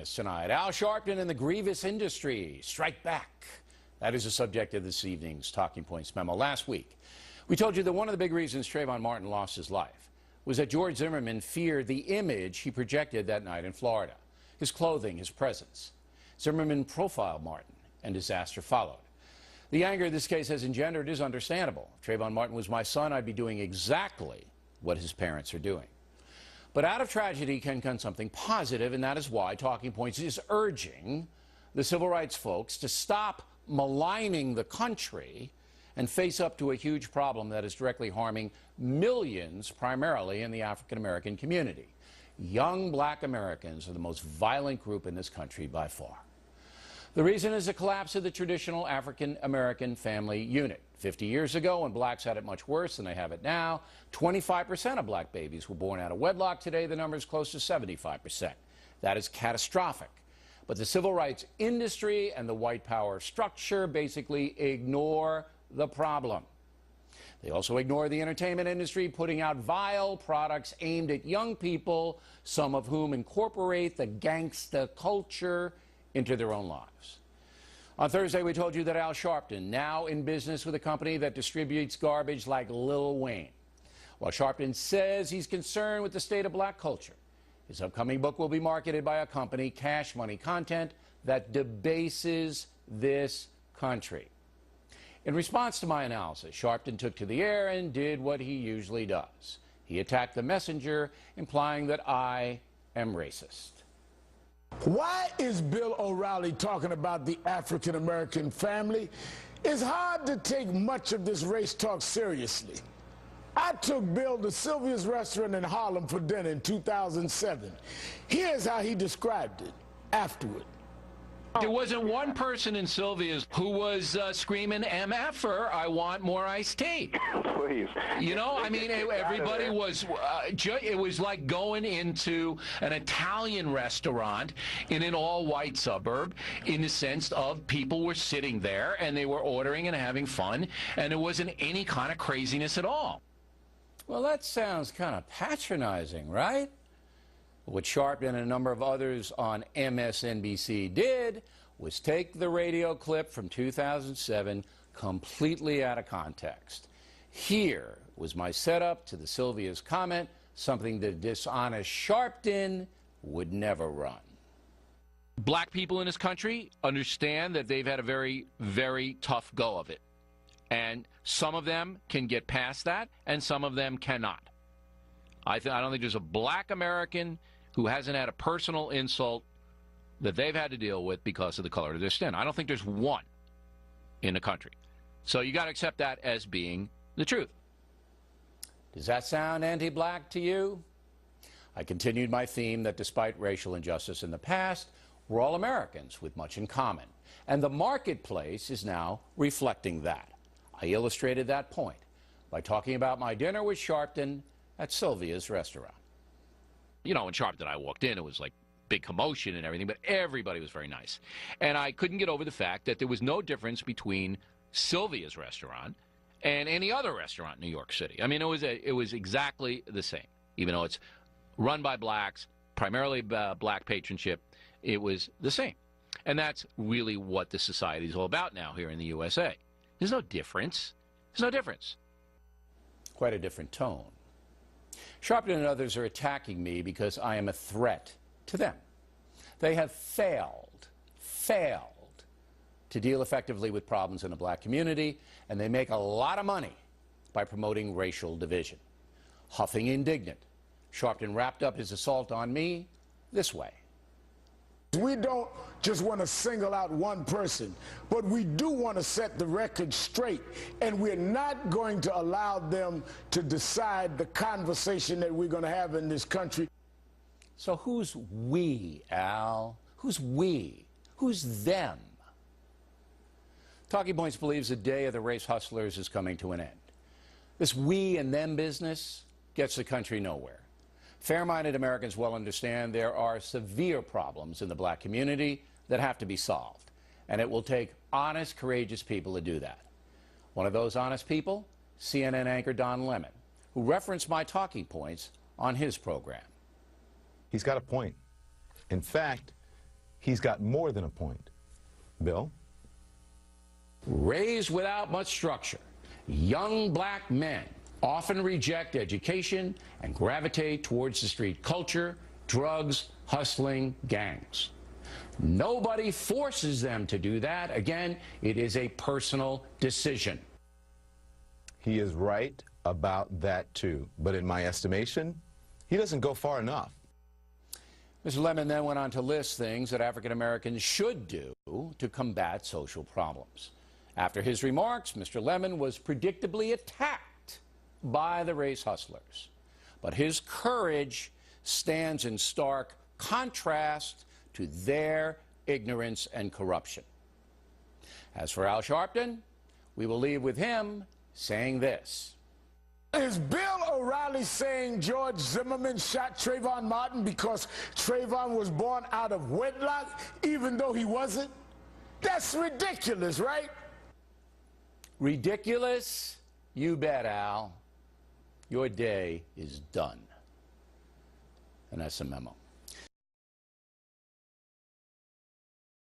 us tonight. Al Sharpton and the grievous industry strike back. That is the subject of this evening's Talking Points memo. Last week, we told you that one of the big reasons Trayvon Martin lost his life was that George Zimmerman feared the image he projected that night in Florida. His clothing, his presence. Zimmerman profiled Martin, and disaster followed. The anger this case has engendered is understandable. If Trayvon Martin was my son, I'd be doing exactly what his parents are doing. But out of tragedy can come something positive, and that is why Talking Points is urging the civil rights folks to stop maligning the country and face up to a huge problem that is directly harming millions, primarily in the African-American community. Young black Americans are the most violent group in this country by far. The reason is the collapse of the traditional African-American family unit. 50 years ago, when blacks had it much worse than they have it now, 25% of black babies were born out of wedlock. Today, the number is close to 75%. That is catastrophic. But the civil rights industry and the white power structure basically ignore the problem. They also ignore the entertainment industry, putting out vile products aimed at young people, some of whom incorporate the gangster culture into their own lives. On Thursday, we told you that Al Sharpton, now in business with a company that distributes garbage like Lil Wayne. While Sharpton says he's concerned with the state of black culture, his upcoming book will be marketed by a company, Cash Money Content, that debases this country. In response to my analysis, Sharpton took to the air and did what he usually does. He attacked the messenger, implying that I am racist. Why is Bill O'Reilly talking about the African-American family? It's hard to take much of this race talk seriously. I took Bill to Sylvia's restaurant in Harlem for dinner in 2007. Here's how he described it afterward. There wasn't one person in Sylvia's who was screaming, MFer, I want more iced tea. Please. You know, I mean, everybody was, it was like going into an Italian restaurant in an all-white suburb, in the sense of people were sitting there and they were ordering and having fun, and there wasn't any kind of craziness at all. Well, that sounds kind of patronizing, right? What Sharpton and a number of others on MSNBC did was take the radio clip from 2007 completely out of context. Here was my setup to the Sylvia's comment, something the dishonest Sharpton would never run. Black people in this country understand that they've had a very, very tough go of it. And some of them can get past that, and some of them cannot. I don't think there's a black American who hasn't had a personal insult that they've had to deal with because of the color of their skin. I don't think there's one in the country. So you got to accept that as being the truth. Does that sound anti-black to you? I continued my theme that despite racial injustice in the past, we're all Americans with much in common. And the marketplace is now reflecting that. I illustrated that point by talking about my dinner with Sharpton at Sylvia's restaurant. You know, when Sharpton and I walked in, it was like big commotion and everything, but everybody was very nice. And I couldn't get over the fact that there was no difference between Sylvia's restaurant and any other restaurant in New York City. I mean, it was exactly the same. Even though it's run by blacks, primarily black patronship, it was the same. And that's really what the society is all about now here in the USA. There's no difference. There's no difference. Quite a different tone. Sharpton and others are attacking me because I am a threat to them. They have failed to deal effectively with problems in the black community, and they make a lot of money by promoting racial division. Huffing indignant, Sharpton wrapped up his assault on me this way. We don't just want to single out one person, but we do want to set the record straight, and we're not going to allow them to decide the conversation that we're going to have in this country. So who's we, Al? Who's we? Who's them? Talking Points believes the day of the race hustlers is coming to an end. This we and them business gets the country nowhere. Fair-minded Americans well understand there are severe problems in the black community that have to be solved, and it will take honest, courageous people to do that. One of those honest people, CNN anchor Don Lemon, who referenced my talking points on his program. He's got a point. In fact, he's got more than a point. Bill? Raised without much structure, young black men often reject education and gravitate towards the street culture, drugs, hustling, gangs. Nobody forces them to do that. Again, it is a personal decision. He is right about that too, but in my estimation, he doesn't go far enough. Mr. Lemon then went on to list things that African Americans should do to combat social problems. After his remarks, Mr. Lemon was predictably attacked by the race hustlers. But his courage stands in stark contrast to their ignorance and corruption. As for Al Sharpton, we will leave with him saying this. Is Bill O'Reilly saying George Zimmerman shot Trayvon Martin because Trayvon was born out of wedlock, even though he wasn't? That's ridiculous, right? Ridiculous? You bet, Al. Your day is done. And that's a memo.